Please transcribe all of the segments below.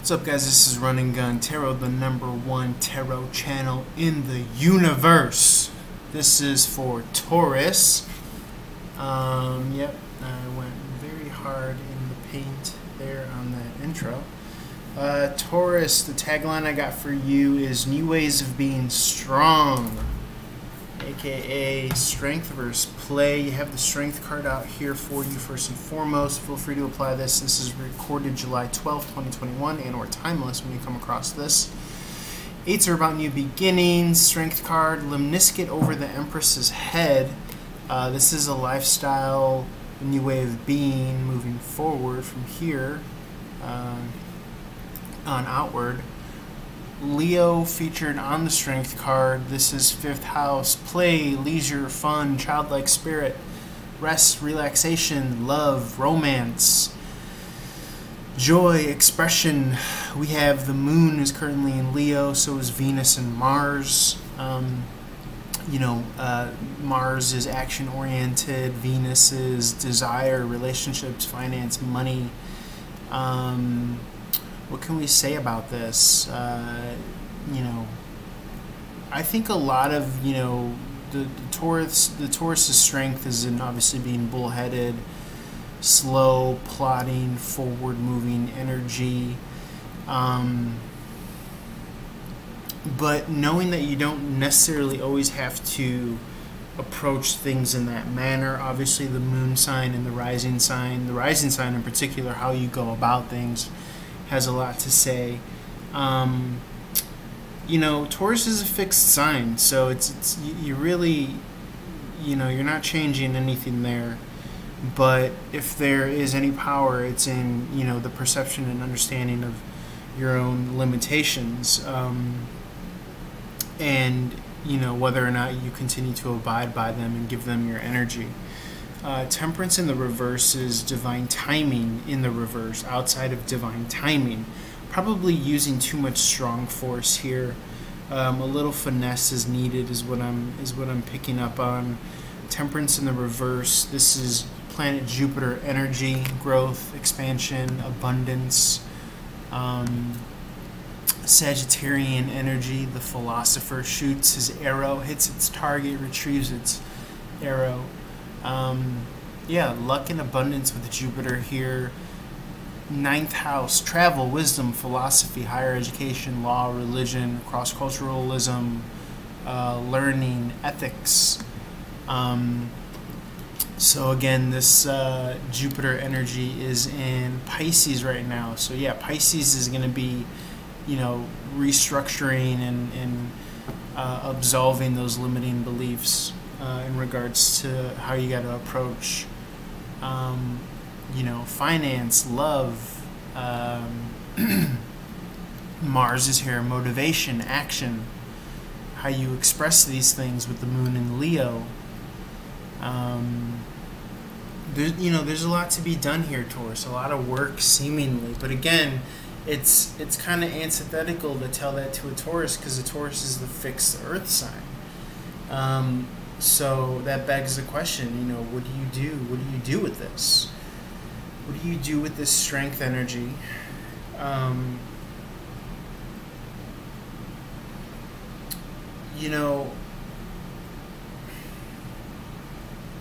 What's up, guys? This is Run and Gun Tarot, the #1 tarot channel in the universe. This is for Taurus. Yep, I went very hard in the paint there on that intro. Taurus, the tagline I got for you is New Ways of Being Strong, aka Strength versus Play. You have the Strength card out here for you first and foremost. Feel free to apply this. This is recorded July 12th, 2021, and or timeless when you come across this. Eights are about new beginnings. Strength card, lemniscate over the Empress's head. This is a lifestyle, a new way of being, moving forward from here on outward. Leo featured on the Strength card. This is 5th house, play, leisure, fun, childlike spirit, rest, relaxation, love, romance, joy, expression. We have the moon is currently in Leo, so is Venus and Mars. Mars is action oriented, Venus is desire, relationships, finance, money. What can we say about this? I think a lot of, the Taurus's strength is in obviously being bullheaded, slow, plodding, forward-moving energy. But knowing that you don't necessarily always have to approach things in that manner. Obviously, the moon sign and the rising sign in particular, how you go about things, has a lot to say. Taurus is a fixed sign, so it's you really, you're not changing anything there. But if there is any power, it's in the perception and understanding of your own limitations, and whether or not you continue to abide by them and give them your energy. Temperance in the reverse is divine timing in the reverse, outside of divine timing. Probably using too much strong force here. A little finesse is needed is what I'm picking up on. Temperance in the reverse, this is planet Jupiter energy, growth, expansion, abundance. Sagittarian energy, the philosopher shoots his arrow, hits its target, retrieves its arrow. Luck and abundance with Jupiter here. 9th house, travel, wisdom, philosophy, higher education, law, religion, cross-culturalism, learning, ethics. So again, this Jupiter energy is in Pisces right now. So yeah, Pisces is going to be, restructuring and absolving those limiting beliefs in regards to how you got to approach finance, love. Mars is here, motivation, action, how you express these things with the moon in Leo. There's a lot to be done here, Taurus, a lot of work seemingly, but again, it's kind of antithetical to tell that to a Taurus, because a Taurus is the fixed earth sign. So that begs the question, what do you do? What do you do with this? What do you do with this strength energy?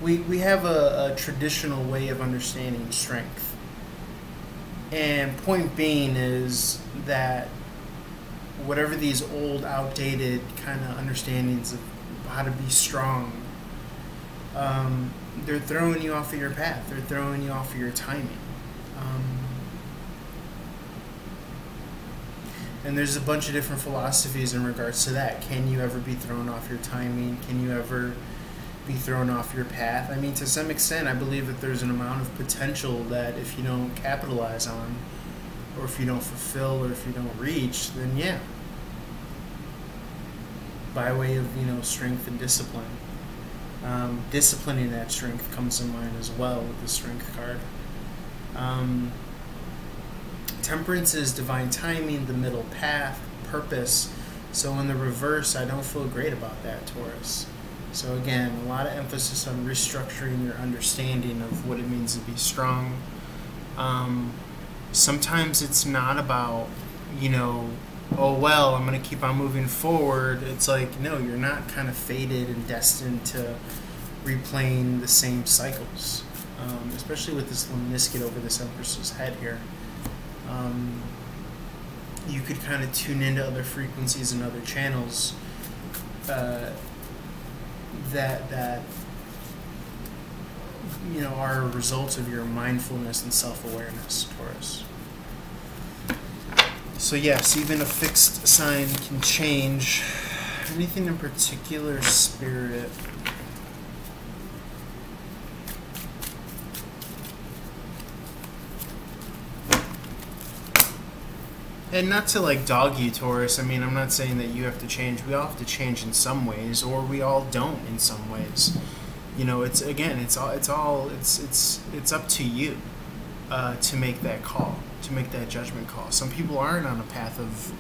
We have a traditional way of understanding strength. And point being is that whatever these old, outdated kind of understandings of how to be strong, they're throwing you off of your path. They're throwing you off of your timing. And there's a bunch of different philosophies in regards to that. Can you ever be thrown off your timing? Can you ever be thrown off your path? I mean, to some extent, I believe that there's an amount of potential that if you don't capitalize on, or if you don't fulfill, or if you don't reach, then yeah, by way of strength and discipline. Disciplining that strength comes to mind as well with the Strength card. Temperance is divine timing, the middle path, purpose. So in the reverse, I don't feel great about that, Taurus. So again, a lot of emphasis on restructuring your understanding of what it means to be strong. Sometimes it's not about you know, oh well, I'm going to keep on moving forward. It's like, no, you're not kind of fated and destined to replaying the same cycles, especially with this lemniscate over this Empress's head here. You could kind of tune into other frequencies and other channels that you know, are a result of your mindfulness and self-awareness, Taurus. So yes, even a fixed sign can change. Anything in particular, Spirit? And not to like dog you, Taurus. I mean, I'm not saying that you have to change. We all have to change in some ways, or we all don't in some ways. You know, it's up to you to make that call, to make that judgment call. Some people aren't on a path of,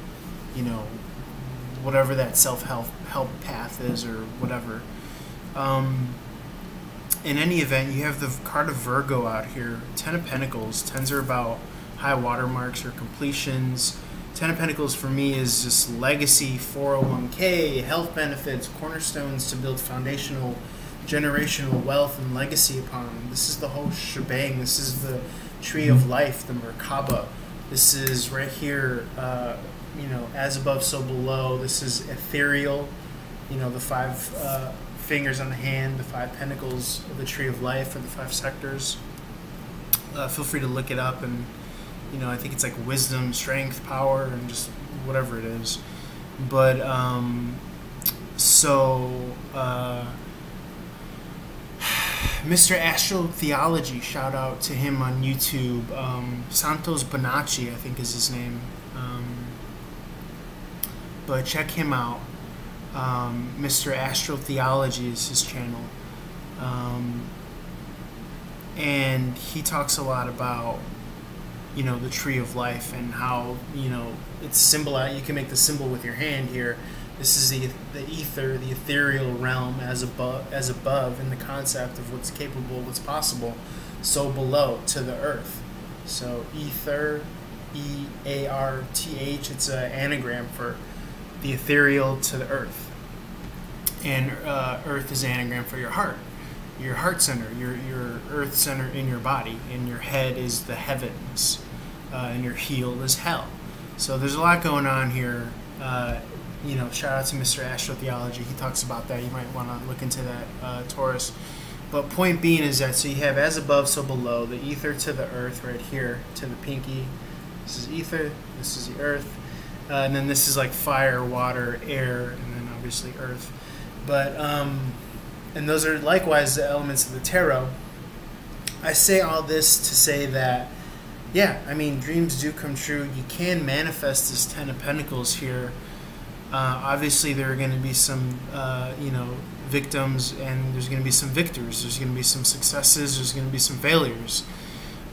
you know, whatever that self-help path is or whatever. In any event, you have the card of Virgo out here. 10 of Pentacles. Tens are about high water marks or completions. 10 of Pentacles for me is just legacy, 401k, health benefits, cornerstones to build foundational generational wealth and legacy upon. This is the whole shebang. This is the tree of life, the Merkaba. This is right here, you know, as above, so below. This is ethereal, you know, the 5 fingers on the hand, the 5 pentacles of the tree of life, or the 5 sectors. Feel free to look it up, and, you know, I think it's like wisdom, strength, power, and just whatever it is. But, Mr. Astro Theology, shout out to him on YouTube. Santos Bonacci, I think is his name. But check him out. Mr. Astro Theology is his channel. And he talks a lot about, you know, the tree of life and how, you know, it's symbolized. You can make the symbol with your hand here. This is the ether, the ethereal realm, as above in the concept of what's capable, what's possible, so below to the earth. So ether, E-A-R-T-H, it's an anagram for the ethereal to the earth. And earth is an anagram for your heart center, your earth center in your body, and your head is the heavens, and your heel is hell. So there's a lot going on here. You know, shout out to Mr. Astro Theology. He talks about that. You might want to look into that, Taurus. But point being is that, so you have as above, so below, the ether to the earth right here, to the pinky. This is ether, this is the earth. And then this is like fire, water, air, and then obviously earth. But, and those are likewise the elements of the tarot. I say all this to say that, yeah, I mean, dreams do come true. You can manifest this 10 of Pentacles here. Obviously, there are going to be some, you know, victims, and there's going to be some victors. There's going to be some successes. There's going to be some failures.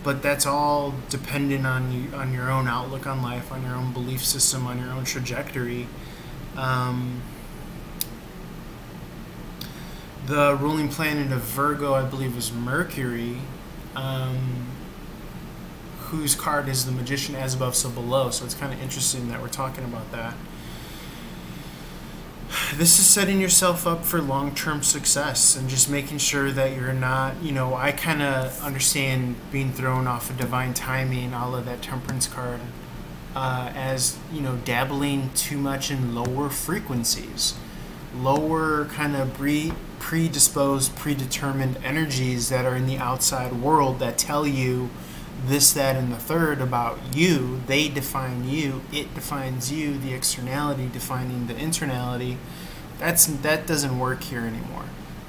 But that's all dependent on you, on your own outlook on life, on your own belief system, on your own trajectory. The ruling planet of Virgo, I believe, is Mercury, whose card is the Magician, as above, so below. So it's kind of interesting that we're talking about that. This is setting yourself up for long-term success and just making sure that you're not, you know, I kind of understand being thrown off of divine timing, all of that Temperance card, as, you know, dabbling too much in lower frequencies, lower kind of predisposed, predetermined energies that are in the outside world that tell you this, that, and the third about you. They define you, it defines you, the externality defining the internality. That doesn't work here anymore.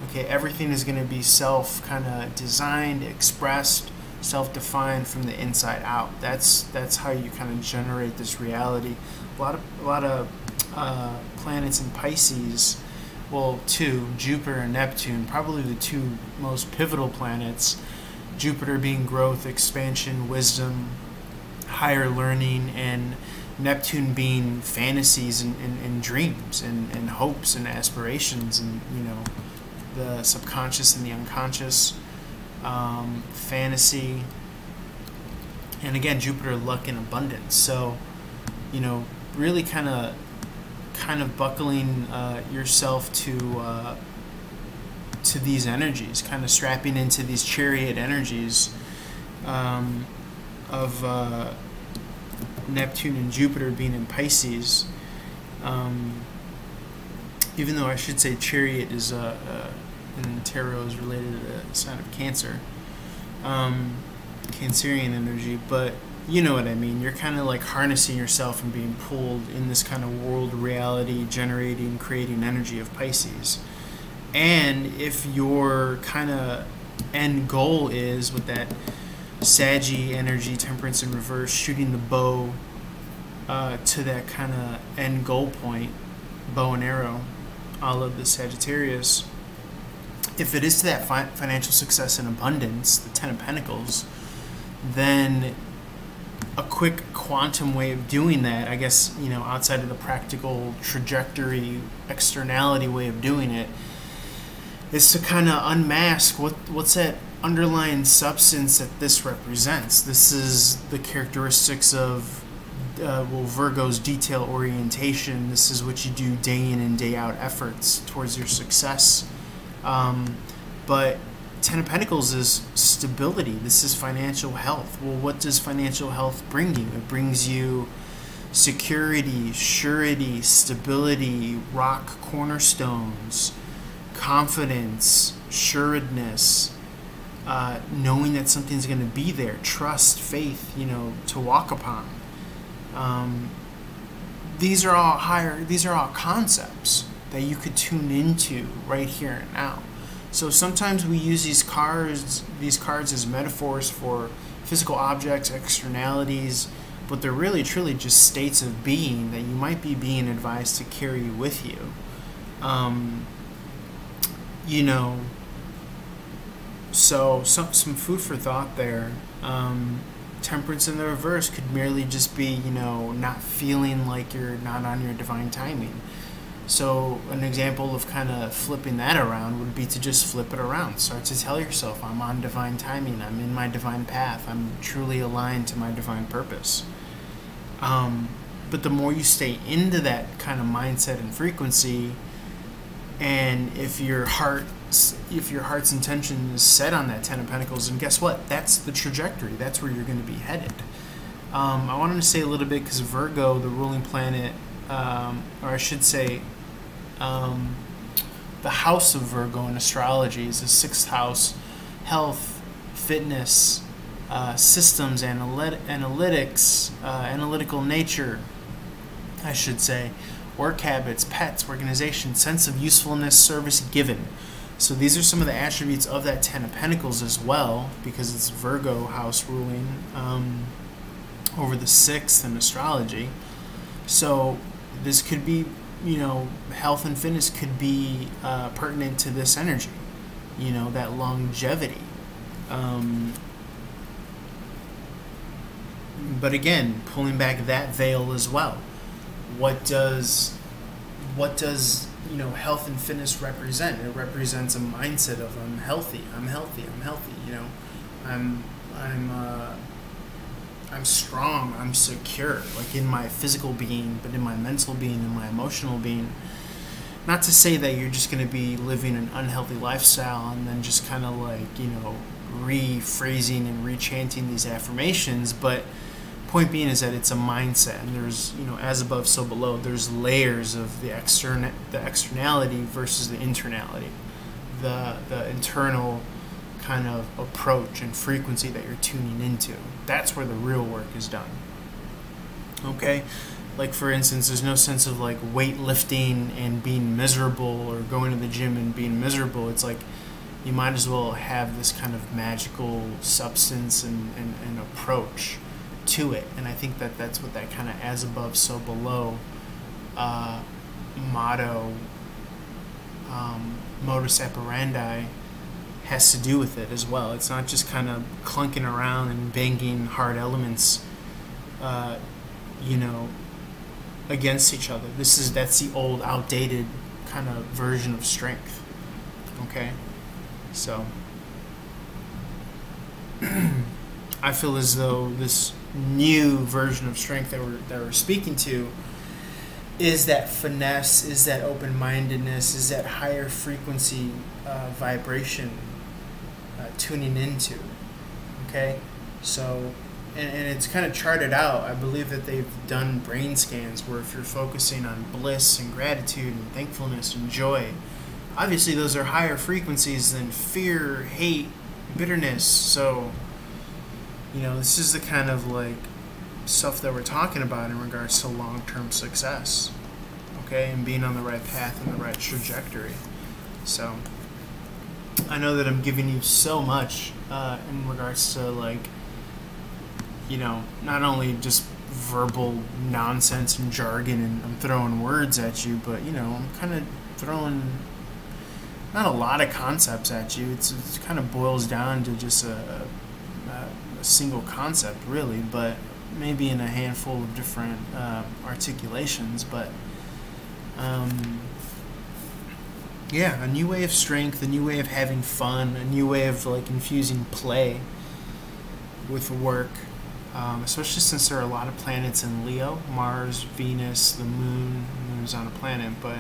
Okay, everything is going to be self kind of designed, expressed, self-defined from the inside out. That's how you kind of generate this reality. A lot of planets in Pisces, well, 2, Jupiter and Neptune, probably the 2 most pivotal planets. Jupiter being growth, expansion, wisdom, higher learning, and Neptune being fantasies and dreams and hopes and aspirations, and, you know, the subconscious and the unconscious, fantasy, and again, Jupiter, luck and abundance. So you know, really kind of buckling yourself to these energies, kind of strapping into these chariot energies of Neptune and Jupiter being in Pisces. Even though I should say chariot is in tarot is related to the sign of Cancer, Cancerian energy, but you know what I mean. You're kind of like harnessing yourself and being pulled in this kind of world reality generating, creating energy of Pisces. And if your kind of end goal is with that Saggy energy, Temperance in reverse, shooting the bow to that kind of end goal point, bow and arrow, all of the Sagittarius, if it is to that financial success and abundance, the Ten of Pentacles, then a quick quantum way of doing that, I guess, you know, outside of the practical trajectory, externality way of doing it, is to kind of unmask what's that underlying substance that this represents. This is the characteristics of Virgo's detail orientation. This is what you do day in and day out efforts towards your success. But Ten of Pentacles is stability. This is financial health. Well, what does financial health bring you? It brings you security, surety, stability, rock cornerstones, confidence, sureness, knowing that something's going to be there, trust, faith, you know, to walk upon. These are all concepts that you could tune into right here and now. So sometimes we use these cards as metaphors for physical objects, externalities, but they're really truly just states of being that you might be being advised to carry with you. You know, so some food for thought there. Temperance in the reverse could merely just be, you know, not feeling like you're not on your divine timing. So an example of kind of flipping that around would be to just flip it around. Start to tell yourself, I'm on divine timing. I'm in my divine path. I'm truly aligned to my divine purpose. But the more you stay into that kind of mindset and frequency, and if your heart's intention is set on that Ten of Pentacles, and guess what? That's the trajectory. That's where you're going to be headed. I wanted to say a little bit because Virgo, the ruling planet, or I should say, the house of Virgo in astrology is the sixth house, health, fitness, systems, analytics, analytical nature, I should say, work habits, pets, organization, sense of usefulness, service given. So these are some of the attributes of that Ten of Pentacles as well, because it's Virgo house ruling over the sixth in astrology. So this could be, you know, health and fitness could be pertinent to this energy, you know, that longevity. But again, pulling back that veil as well. What does you know, health and fitness represent? It represents a mindset of I'm healthy, you know, I'm strong, I'm secure, like in my physical being, but in my mental being, in my emotional being. Not to say that you're just going to be living an unhealthy lifestyle and then just kind of like, you know, rephrasing and rechanting these affirmations, but point being is that it's a mindset, and there's, you know, as above so below, there's layers of the externality versus the internality, the internal kind of approach and frequency that you're tuning into. That's where the real work is done. Okay, like for instance, there's no sense of like weightlifting and being miserable, or going to the gym and being miserable. It's like you might as well have this kind of magical substance and approach to it. And I think that that's what that kind of as above so below motto, modus operandi, has to do with it as well. It's not just kind of clunking around and banging hard elements you know, against each other. That's the old outdated kind of version of strength. Okay, so I feel as though this new version of strength that we're speaking to is that finesse, is that open-mindedness, is that higher frequency vibration tuning into. Okay, so and it's kind of charted out. I believe that they've done brain scans where if you're focusing on bliss and gratitude and thankfulness and joy, obviously those are higher frequencies than fear, hate, bitterness. So, this is the kind of like stuff that we're talking about in regards to long-term success, okay, and being on the right path and the right trajectory. So I know that I'm giving you so much in regards to like, not only just verbal nonsense and jargon and I'm throwing words at you, but I'm kind of throwing not a lot of concepts at you. It kind of boils down to just a single concept, really, but maybe in a handful of different articulations. But yeah, a new way of strength, a new way of having fun, a new way of like infusing play with work, especially since there are a lot of planets in Leo, Mars, Venus, the moon's on a planet, but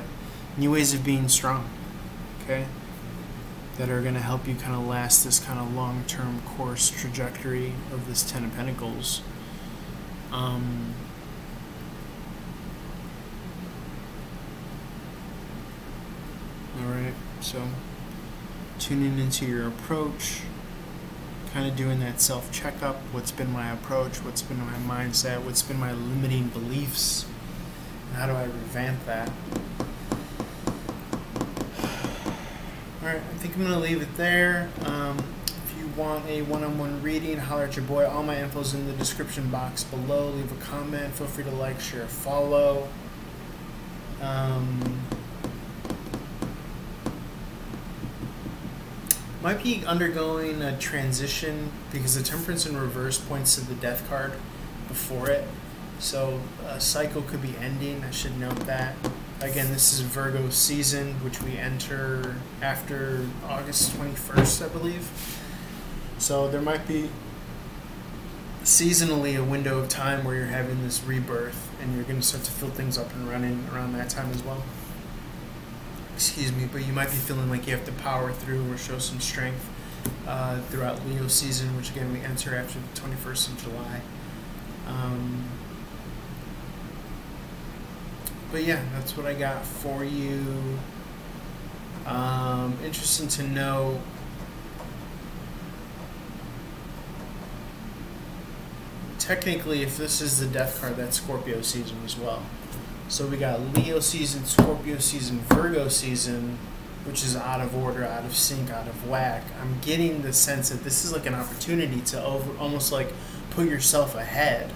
new ways of being strong, okay, that are going to help you kind of last this kind of long-term course trajectory of this Ten of Pentacles. Alright, so tuning into your approach, kind of doing that self-checkup. What's been my approach? What's been my mindset? What's been my limiting beliefs? And how do I revamp that? Alright, I think I'm going to leave it there. If you want a one-on-one reading, holler at your boy. All my info's in the description box below. Leave a comment. Feel free to like, share, follow. Might be undergoing a transition because the Temperance in reverse points to the Death card before it. So a cycle could be ending. I should note that. Again, this is Virgo season, which we enter after August 21st, I believe. So there might be seasonally a window of time where you're having this rebirth and you're going to start to feel things up and running around that time as well. Excuse me, but you might be feeling like you have to power through or show some strength throughout Leo season, which again we enter after the 21st of July. But yeah, that's what I got for you. Interesting to know. Technically, if this is the Death card, that's Scorpio season as well. So we got Leo season, Scorpio season, Virgo season, which is out of order, out of sync, out of whack. I'm getting the sense that this is like an opportunity to almost like put yourself ahead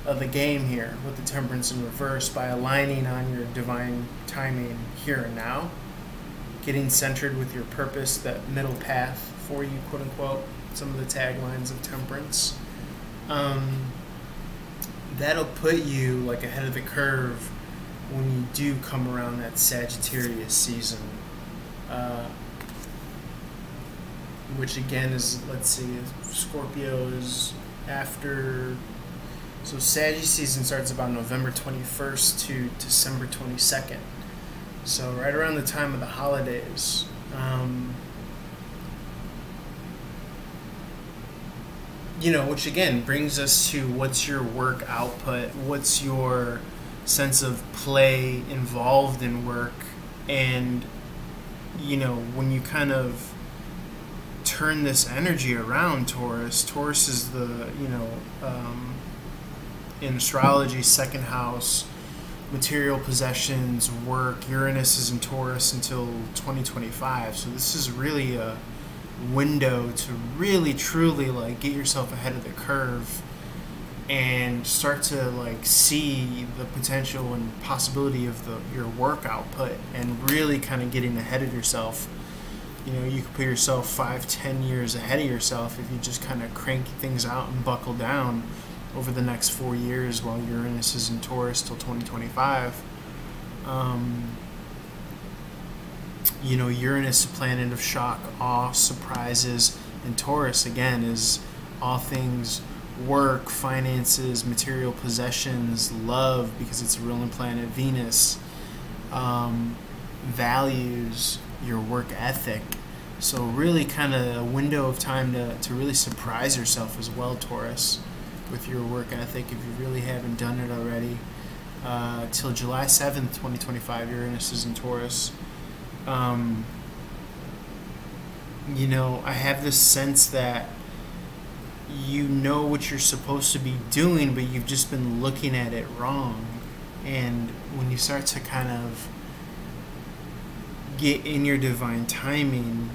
of the game here with the Temperance in reverse by aligning on your divine timing here and now, getting centered with your purpose, that middle path for you, quote unquote, some of the taglines of Temperance. That'll put you like ahead of the curve when you do come around that Sagittarius season, which again is, let's see, Scorpio is after, so Sagittarius season starts about November 21st to December 22nd, so right around the time of the holidays. Which again brings us to what's your work output, what's your sense of play involved in work, and when you kind of turn this energy around, Taurus is the in astrology, second house, material possessions, work. Uranus is in Taurus until 2025, so this is really a window to really truly like get yourself ahead of the curve and start to like see the potential and possibility of your work output and really kind of getting ahead of yourself. You could put yourself 5-10 years ahead of yourself if you just kind of crank things out and buckle down over the next 4 years while Uranus is in Taurus till 2025. Uranus, a planet of shock, awe, surprises, and Taurus, again, is all things work, finances, material possessions, love, because it's a ruling planet, Venus, values, your work ethic. So really kind of a window of time to really surprise yourself as well, Taurus, with your work ethic if you really haven't done it already. Till July 7th, 2025, Uranus is in Taurus. You know, I have this sense that you know what you're supposed to be doing, but you've just been looking at it wrong. And when you start to kind of get in your divine timing,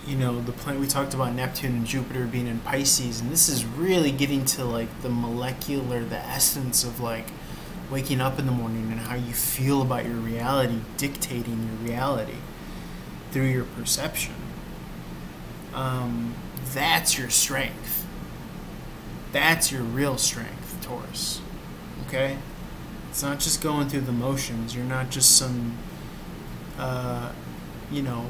you know, the planet we talked about, Neptune and Jupiter being in Pisces, and this is really getting to like the molecular, the essence of like waking up in the morning and how you feel about your reality, dictating your reality through your perception. That's your strength. That's your real strength, Taurus. Okay? It's not just going through the motions. You're not just some, you know,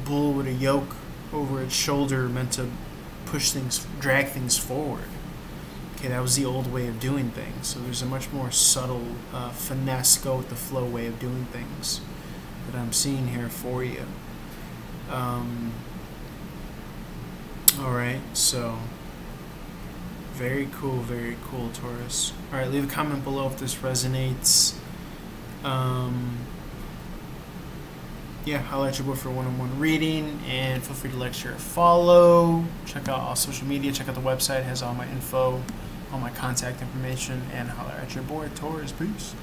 bull with a yoke over its shoulder meant to push things, drag things forward. Okay, that was the old way of doing things. So there's a much more subtle, finesse, go with the flow way of doing things that I'm seeing here for you. Alright, so very cool, Taurus. Alright, leave a comment below if this resonates. Yeah, holla at your boy for a one-on-one reading, and feel free to like, share, follow. Check out all social media, check out the website, it has all my info, all my contact information, and holla at your boy, Taurus. Peace.